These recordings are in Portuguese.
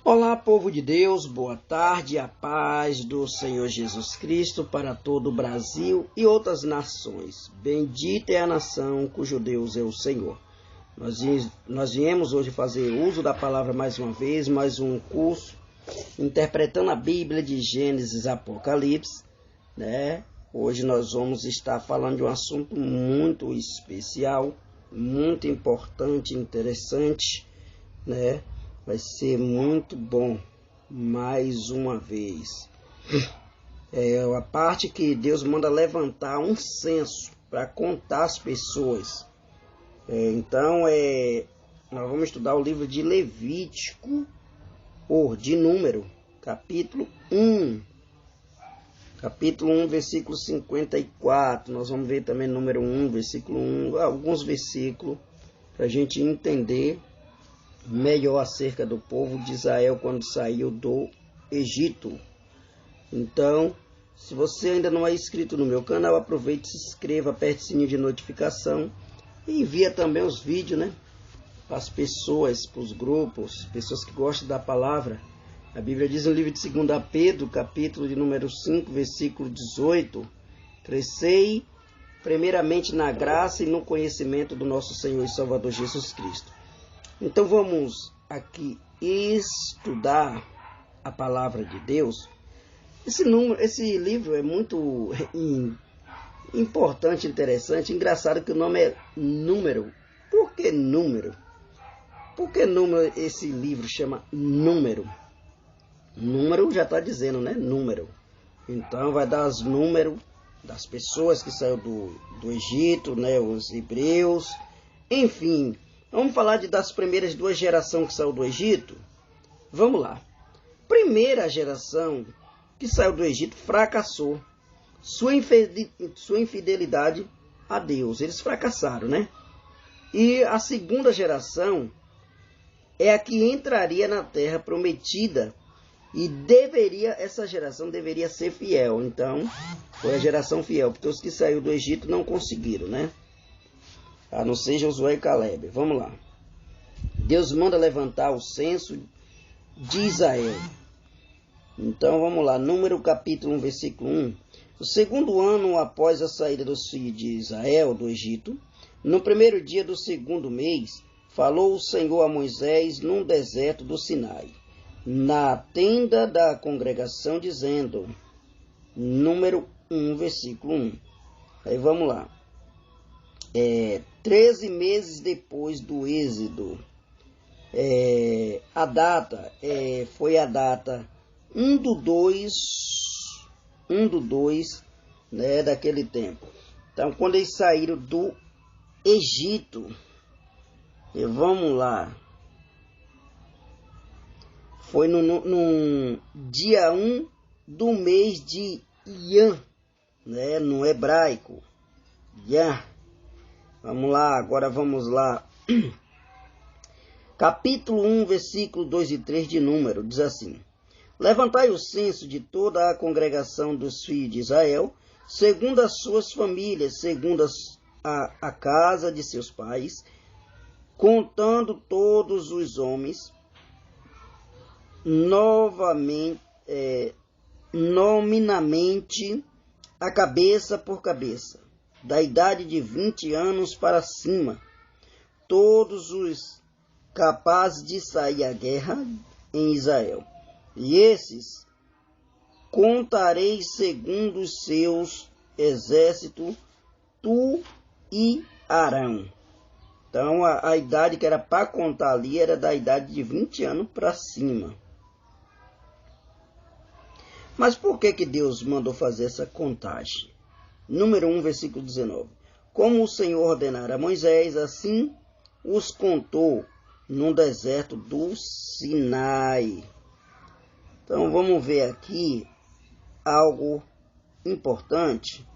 Olá, povo de Deus, boa tarde, a paz do Senhor Jesus Cristo para todo o Brasil e outras nações. Bendita é a nação cujo Deus é o Senhor. Nós viemos hoje fazer uso da palavra mais uma vez, mais um curso, interpretando a Bíblia de Gênesis a Apocalipse, né? Hoje nós vamos estar falando de um assunto muito especial, muito importante, interessante, né? Vai ser muito bom, mais uma vez. É a parte que Deus manda levantar um censo para contar as pessoas. Então, nós vamos estudar o livro de Levítico, ou de Número, capítulo 1. Capítulo 1, versículo 54. Nós vamos ver também número 1, versículo 1, alguns versículos, para a gente entender melhor acerca do povo de Israel quando saiu do Egito. Então, se você ainda não é inscrito no meu canal, aproveite, se inscreva, aperte o sininho de notificação e envia também os vídeos, né, para as pessoas, para os grupos, pessoas que gostam da palavra. A Bíblia diz no livro de 2 Pedro, capítulo de número 5, versículo 18: crescei primeiramente na graça e no conhecimento do nosso Senhor e Salvador Jesus Cristo. Então vamos aqui estudar a palavra de Deus. Esse livro é muito importante, interessante, engraçado que o nome é Número. Por que Número? Por que Número esse livro chama Número? Número já está dizendo, né? Número. Então vai dar os números das pessoas que saíram do Egito, né? Os hebreus, enfim. Vamos falar das primeiras duas gerações que saiu do Egito? Vamos lá. Primeira geração que saiu do Egito fracassou. Sua infidelidade a Deus. Eles fracassaram, né? E a segunda geração é a que entraria na terra prometida e essa geração deveria ser fiel. Então, foi a geração fiel, porque os que saíram do Egito não conseguiram, né? A não ser Josué e Caleb. Vamos lá. Deus manda levantar o censo de Israel. Então vamos lá. Número capítulo 1, versículo 1. O segundo ano após a saída dos filhos de Israel do Egito, no primeiro dia do segundo mês, falou o Senhor a Moisés num deserto do Sinai, na tenda da congregação, dizendo, número 1, versículo 1. Aí vamos lá. 13 meses depois do êxodo, a data foi a data 1/2, né, daquele tempo. Então, quando eles saíram do Egito, vamos lá, foi no dia 1 do mês de Ian, né, no hebraico, Ian. Vamos lá, agora vamos lá. Capítulo 1, versículo 2 e 3 de Número, diz assim: levantai o censo de toda a congregação dos filhos de Israel, segundo as suas famílias, segundo a casa de seus pais, contando todos os homens, nominamente, a cabeça por cabeça, da idade de 20 anos para cima, todos os capazes de sair à guerra em Israel. E esses contarei segundo os seus exércitos, tu e Arão. Então a idade que era para contar ali era da idade de 20 anos para cima. Mas por que Deus mandou fazer essa contagem? Número 1, versículo 19. Como o Senhor ordenara a Moisés, assim os contou no deserto do Sinai. Então vamos ver aqui algo importante.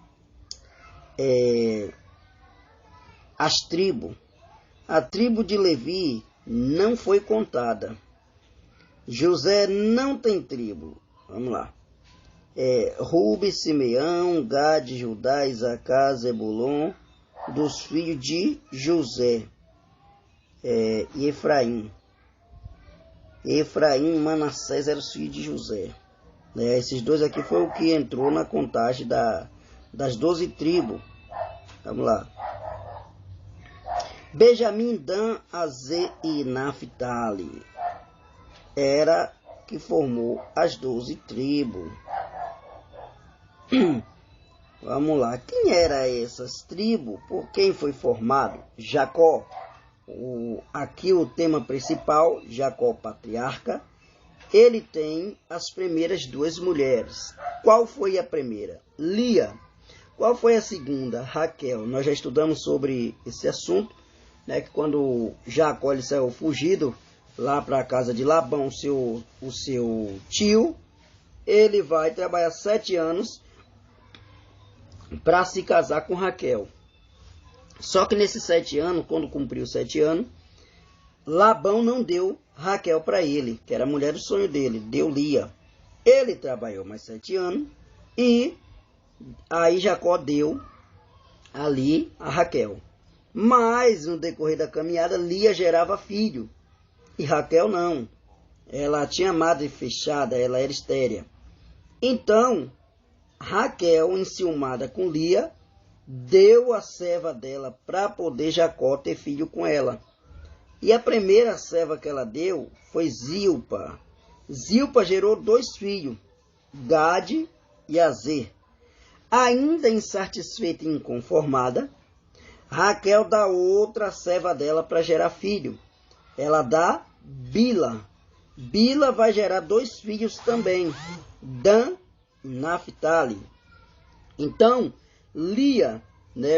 As tribos. A tribo de Levi não foi contada. José não tem tribo. Vamos lá. Rube, Simeão, Gade, Judá, Isacar, Zebulon, dos filhos de José, e Efraim. Efraim e Manassés eram os filhos de José. Esses dois aqui foi o que entrou na contagem das 12 tribos. Vamos lá. Benjamim, Dan, Azer e Naphtali era que formou as 12 tribos. Vamos lá. Quem eram essas tribos? Por quem foi formado? Jacó. Aqui o tema principal, Jacó patriarca. Ele tem as primeiras duas mulheres. Qual foi a primeira? Lia. Qual foi a segunda? Raquel. Nós já estudamos sobre esse assunto, que quando Jacó ele saiu fugido lá para a casa de Labão, o seu tio, ele vai trabalhar 7 anos para se casar com Raquel. Só que nesses 7 anos, quando cumpriu 7 anos, Labão não deu Raquel para ele, que era a mulher do sonho dele, deu Lia. Ele trabalhou mais 7 anos e aí Jacó deu ali a Raquel. Mas no decorrer da caminhada, Lia gerava filho e Raquel não. Ela tinha madre fechada, ela era estéril. Então, Raquel, enciumada com Lia, deu a serva dela para poder Jacó ter filho com ela. E a primeira serva que ela deu foi Zilpa. Zilpa gerou 2 filhos, Gade e Azer. Ainda insatisfeita e inconformada, Raquel dá outra serva dela para gerar filho. Ela dá Bila. Bila vai gerar 2 filhos também, Dan e Naphtali. Então, Lia,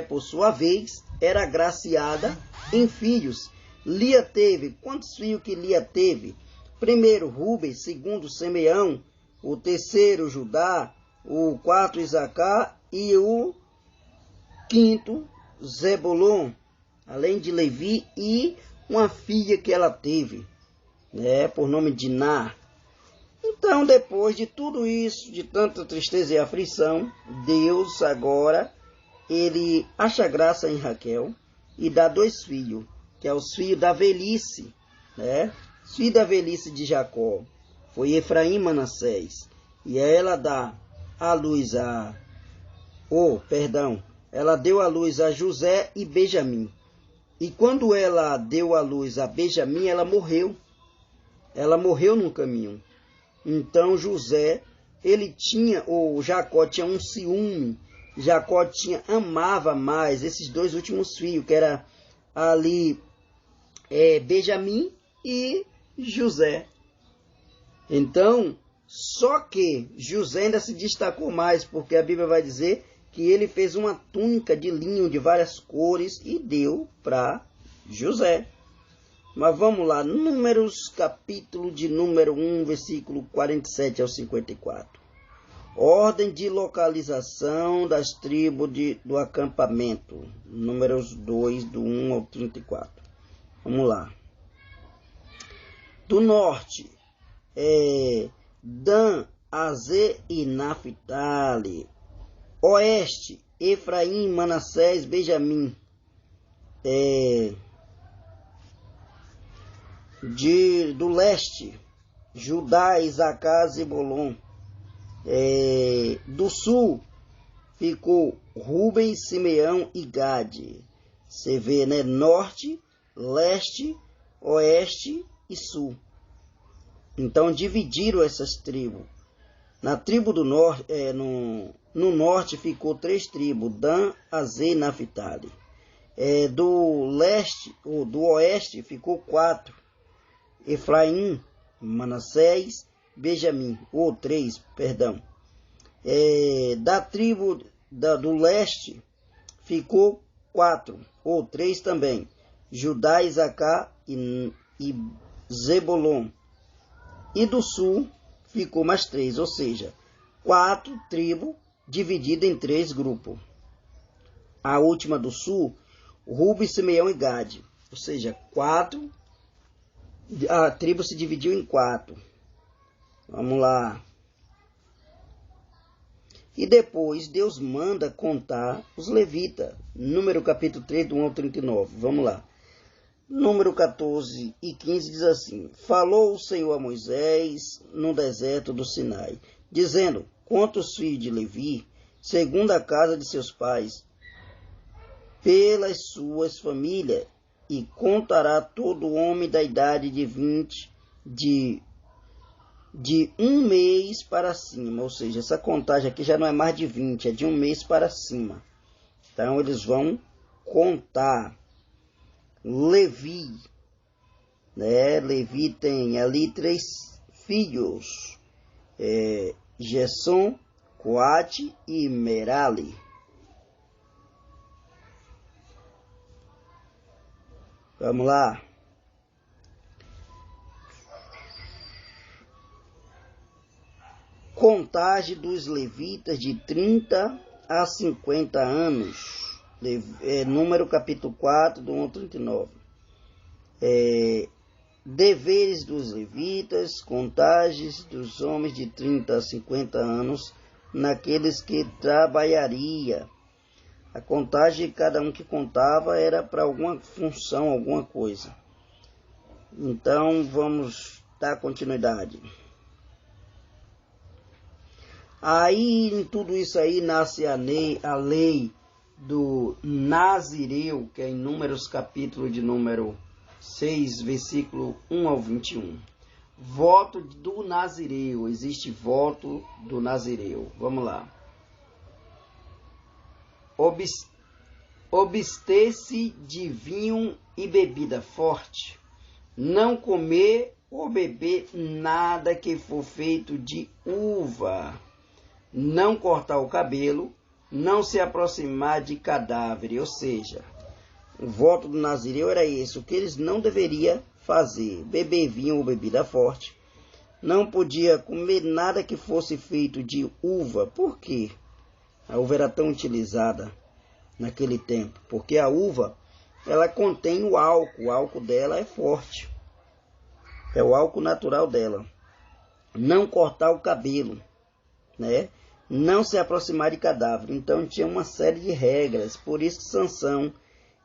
por sua vez, era agraciada em filhos. Lia teve, quantos filhos que Lia teve? Primeiro, Rubens, segundo, Simeão, o terceiro, Judá, o quarto, Isacar e o quinto, Zebulon, além de Levi e uma filha que ela teve, por nome de Ná. Então, depois de tudo isso, de tanta tristeza e aflição, Deus agora, ele acha graça em Raquel e dá 2 filhos, que é os filhos da velhice, Os filhos da velhice de Jacó foi Efraim e Manassés. E ela dá a luz ela deu a luz a José e Benjamim. E quando ela deu a luz a Benjamim, ela morreu. Ela morreu no caminho. Então José, Jacó tinha um ciúme. Jacó amava mais esses 2 últimos filhos, que era ali Benjamim e José. Então, só que José ainda se destacou mais, porque a Bíblia vai dizer que ele fez uma túnica de linho de várias cores e deu para José. Mas vamos lá, Números, capítulo de número 1, versículo 47 ao 54. Ordem de localização das tribos do acampamento. Números 2, do 1 ao 34. Vamos lá. Do norte, Dan, Azer e Naphtali. Oeste, Efraim, Manassés, Benjamim. Do leste, Judá, Isacar, Zebulon. Do sul, ficou Rubens, Simeão e Gade. Você vê, norte, leste, oeste e sul. Então dividiram essas tribos. Na tribo do norte, no norte ficou 3 tribos, Dan, Azer e Naphtali. Do leste, ou do oeste, ficou 4, Efraim, Manassés, Benjamim, ou 3, perdão. Da tribo do leste, ficou 4, ou 3 também, Judá, Isacar e Zebulon. E do sul ficou mais 3, ou seja, 4 tribos divididas em 3 grupos. A última do sul, Rubens, Simeão e Gade. Ou seja, 4. A tribo se dividiu em 4. Vamos lá. E depois Deus manda contar os levitas. Número capítulo 3, do 1 ao 39. Vamos lá. Número 14 e 15 diz assim: Falou o Senhor a Moisés no deserto do Sinai, dizendo: Quantos filhos de Levi, segundo a casa de seus pais, pelas suas famílias, e contará todo homem da idade de 20, de um mês para cima. Ou seja, essa contagem aqui já não é mais de 20, é de um mês para cima. Então eles vão contar Levi, né? Levi tem ali 3 filhos, Gerson, Coate e Merali. Vamos lá. Contagem dos levitas de 30 a 50 anos. Número capítulo 4, do 1 ao 39. Deveres dos levitas, contagens dos homens de 30 a 50 anos, naqueles que trabalharia. A contagem de cada um que contava era para alguma função, alguma coisa. Então, vamos dar continuidade. Aí, em tudo isso aí, nasce a lei do Nazireu, que é em Números, capítulo de número 6, versículo 1 ao 21. Voto do Nazireu. Existe voto do Nazireu. Vamos lá. Abster-se de vinho e bebida forte, não comer ou beber nada que for feito de uva, não cortar o cabelo, não se aproximar de cadáver. Ou seja, o voto do Nazireu era esse, o que eles não deveriam fazer: beber vinho ou bebida forte, não podia comer nada que fosse feito de uva. Por quê? A uva era tão utilizada naquele tempo, porque a uva, ela contém o álcool dela é forte, é o álcool natural dela. Não cortar o cabelo, né? Não se aproximar de cadáver. Então tinha uma série de regras, por isso que Sansão,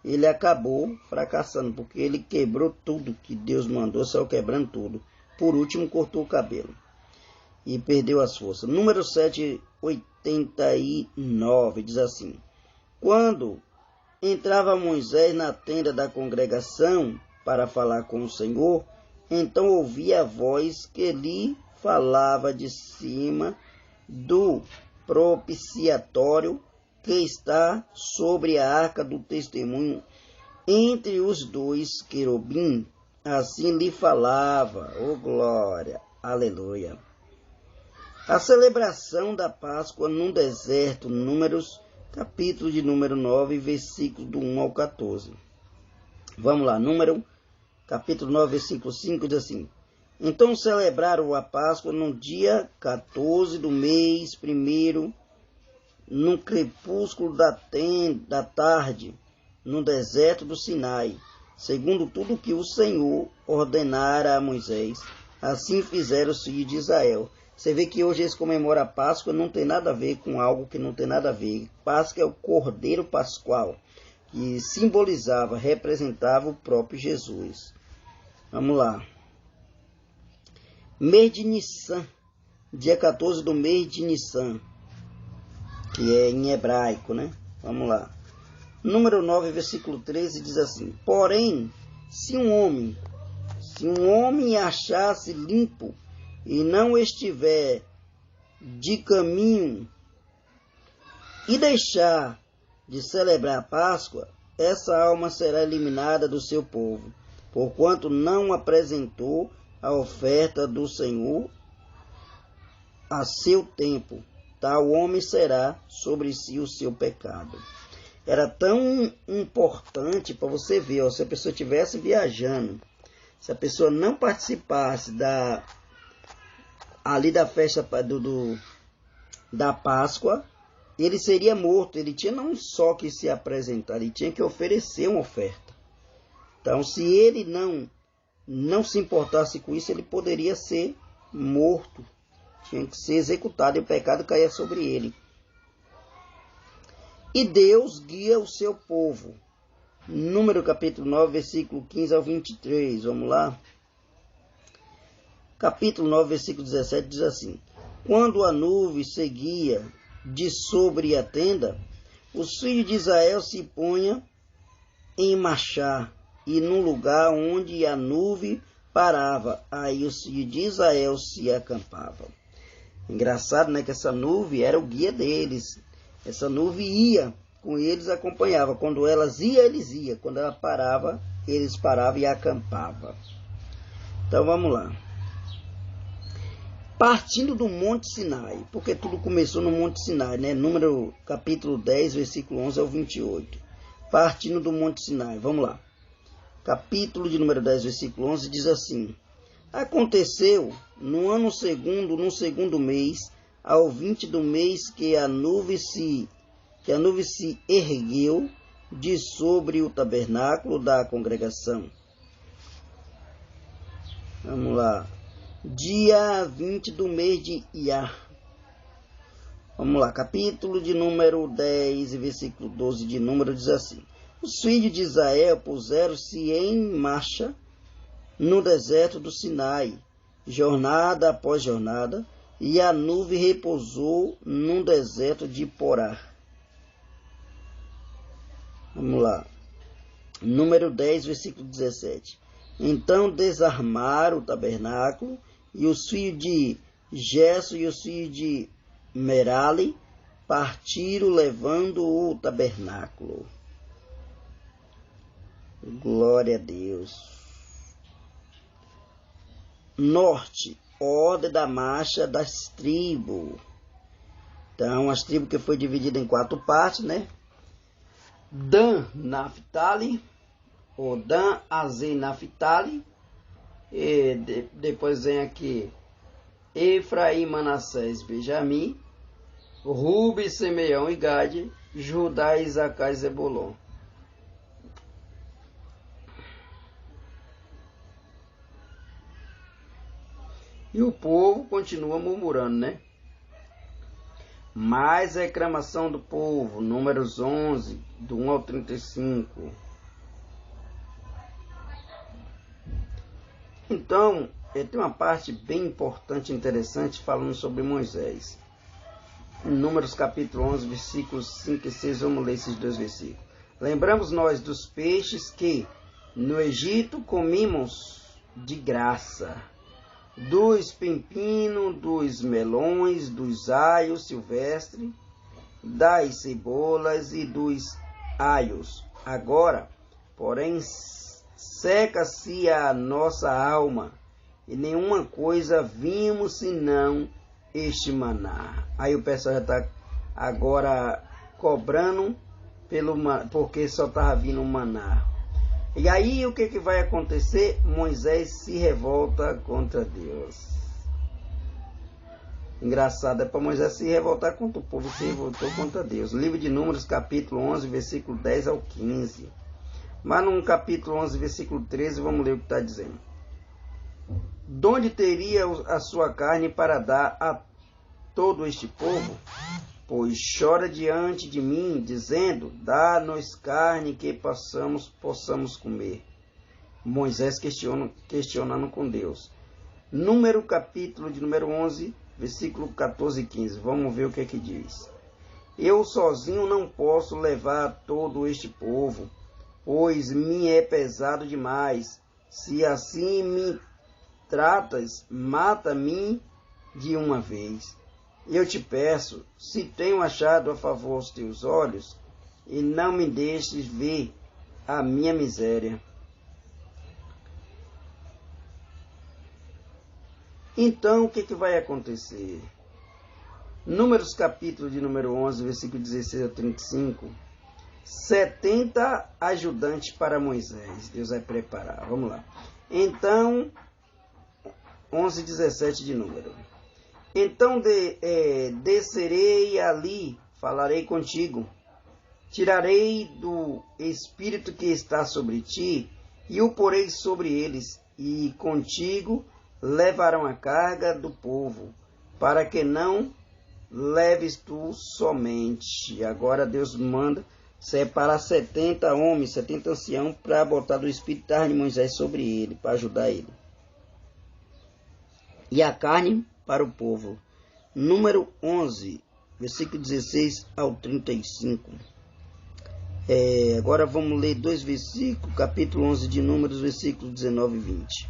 ele acabou fracassando, porque ele quebrou tudo que Deus mandou, saiu quebrando tudo. Por último, cortou o cabelo e perdeu as forças. Número 789 diz assim: Quando entrava Moisés na tenda da congregação para falar com o Senhor, então ouvia a voz que lhe falava de cima do propiciatório que está sobre a arca do testemunho, entre os 2 querubins. Assim lhe falava. Oh glória, aleluia. A celebração da Páscoa no deserto, Números, capítulo de número 9, versículo do 1 ao 14. Vamos lá, Número, capítulo 9, versículo 5, diz assim: Então celebraram a Páscoa no dia 14 do mês primeiro, no crepúsculo da tarde, no deserto do Sinai, segundo tudo que o Senhor ordenara a Moisés. Assim fizeram os filhos de Israel. Você vê que hoje eles comemoram a Páscoa, não tem nada a ver com algo que não tem nada a ver. Páscoa é o Cordeiro Pascual, que simbolizava, representava o próprio Jesus. Vamos lá. Mês de Nissan, dia 14 do mês de Nissan, que é em hebraico, né? Vamos lá. Número 9, versículo 13 diz assim: Porém, se um homem achasse limpo e não estiver de caminho e deixar de celebrar a Páscoa, essa alma será eliminada do seu povo, porquanto não apresentou a oferta do Senhor a seu tempo. Tal homem será sobre si o seu pecado. Era tão importante para você ver, ó, se a pessoa estivesse viajando, se a pessoa não participasse ali da festa da Páscoa, ele seria morto. Ele tinha não só que se apresentar, ele tinha que oferecer uma oferta. Então, se ele não se importasse com isso, ele poderia ser morto. Tinha que ser executado e o pecado caía sobre ele. E Deus guia o seu povo Número capítulo 9, versículo 15 ao 23. Vamos lá. Capítulo 9, versículo 17 diz assim: Quando a nuvem seguia de sobre a tenda, os filhos de Israel se punham em marchar, e no lugar onde a nuvem parava, aí os filhos de Israel se acampavam. Engraçado, né, que essa nuvem era o guia deles. Essa nuvem ia com eles, acompanhava. Quando elas iam, eles iam. Quando ela parava, eles paravam e acampavam. Então vamos lá. Partindo do Monte Sinai, porque tudo começou no Monte Sinai, né? Número capítulo 10, versículo 11 ao 28. Partindo do Monte Sinai, vamos lá. Capítulo de número 10, versículo 11, diz assim: Aconteceu no ano segundo, no segundo mês, ao 20 do mês, que a nuvem se ergueu de sobre o tabernáculo da congregação. Vamos lá. Dia 20 do mês de Iar. Vamos lá, capítulo de número 10, versículo 12 de número, diz assim: Os filhos de Israel puseram-se em marcha no deserto do Sinai, jornada após jornada, e a nuvem repousou no deserto de Porá. Vamos lá, número 10, versículo 17. Então desarmaram o tabernáculo, e os filhos de Gesso e os filhos de Merali partiram levando o tabernáculo. Glória a Deus. Norte, ordem da marcha das tribos. Então, as tribos que foi dividida em 4 partes, né? Dan, Naphtali, ou Dan, Azen, Naphtali. E depois vem aqui Efraim, Manassés, Benjamim, Ruben, Simeão e Gade, Judá, Isacar e Zebulon. E o povo continua murmurando, né? Mais a reclamação do povo, números 11, do 1 ao 35. Então, tem uma parte bem importante e interessante falando sobre Moisés. Em Números capítulo 11, versículos 5 e 6, vamos ler esses 2 versículos. Lembramos nós dos peixes que no Egito comíamos de graça, dos pepinos, dos melões, dos aios silvestres, das cebolas e dos aios. Agora, porém, seca-se a nossa alma, e nenhuma coisa vimos senão este maná. Aí o pessoal já está agora cobrando porque só estava vindo um maná. E aí o que vai acontecer? Moisés se revolta contra Deus. Engraçado, é para Moisés se revoltar contra o povo, se revoltou contra Deus. Livro de Números, capítulo 11, versículo 10 ao 15. Mas no capítulo 11, versículo 13, vamos ler o que está dizendo. Donde teria a sua carne para dar a todo este povo? Pois chora diante de mim, dizendo, dá-nos carne que possamos comer. Moisés questionando com Deus. Capítulo de número 11, versículo 14 e 15. Vamos ver o que é que diz. Eu sozinho não posso levar todo este povo, pois me é pesado demais. Se assim me tratas, mata-me de uma vez. Eu te peço, se tenho achado a favor os teus olhos, e não me deixes ver a minha miséria. Então, o que vai acontecer? Números capítulo de número 11, versículo 16 a 35. 70 ajudantes para Moisés. Deus vai preparar. Vamos lá. Então, 11, 17 de número. Então descerei ali, falarei contigo. Tirarei do Espírito que está sobre ti, e o porei sobre eles, e contigo levarão a carga do povo, para que não leves tu somente. Agora Deus manda Separa 70 homens, 70 anciãos, para botar do espírito da carne de Moisés sobre ele, para ajudar ele. E a carne para o povo. Número 11, versículo 16 ao 35. Agora vamos ler 2 versículos, capítulo 11 de Números, versículos 19 e 20.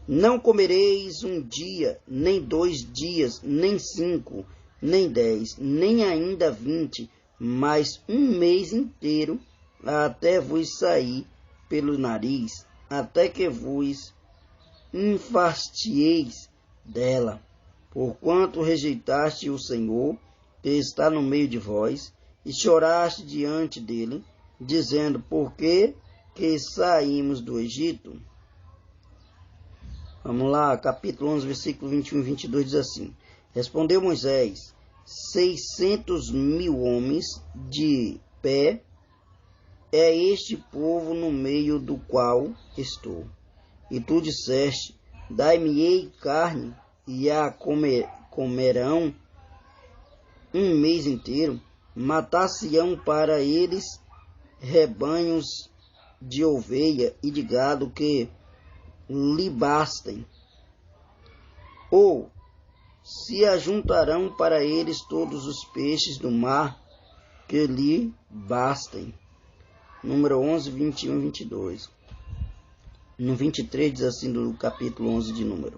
Não comereis um dia, nem 2 dias, nem 5, nem 10, nem ainda 20, mas 1 mês inteiro, até vos sair pelo nariz, até que vos infastieis dela. Porquanto rejeitaste o Senhor, que está no meio de vós, e choraste diante dele, dizendo, por que saímos do Egito? Vamos lá, capítulo 11, versículo 21 e 22 diz assim. Respondeu Moisés, 600.000 homens de pé é este povo no meio do qual estou. E tu disseste, dai-me-ei carne, e a comerão 1 mês inteiro. Matar-se-ão para eles rebanhos de ovelha e de gado que lhe bastem. Ou se ajuntarão para eles todos os peixes do mar que lhe bastem. Número 11, 21 e 22. No 23 diz assim do capítulo 11 de Número.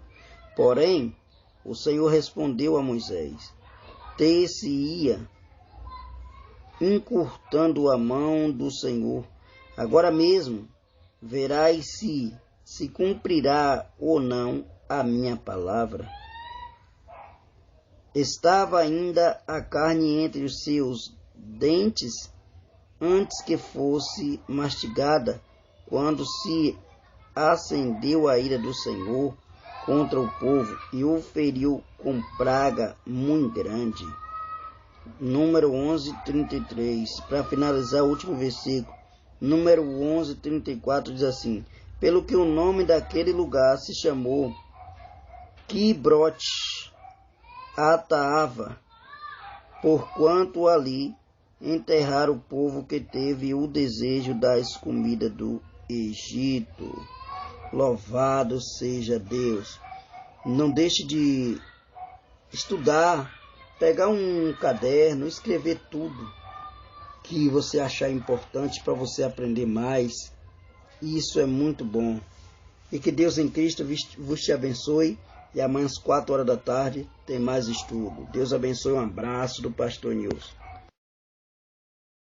Porém, o Senhor respondeu a Moisés, ter-se-ia encurtando a mão do Senhor. Agora mesmo verás se cumprirá ou não a minha palavra. Estava ainda a carne entre os seus dentes, antes que fosse mastigada, quando se acendeu a ira do Senhor contra o povo e o feriu com praga muito grande. Número 11, 33. Para finalizar o último versículo, número 11, 34 diz assim, pelo que o nome daquele lugar se chamou Quibrote Ataava, porquanto ali enterraram o povo que teve o desejo das comidas do Egito. Louvado seja Deus. Não deixe de estudar, pegar um caderno, escrever tudo que você achar importante para você aprender mais. Isso é muito bom. E que Deus em Cristo vos te abençoe. E amanhã às 4 horas da tarde tem mais estudo. Deus abençoe. Um abraço do Pastor Nilson.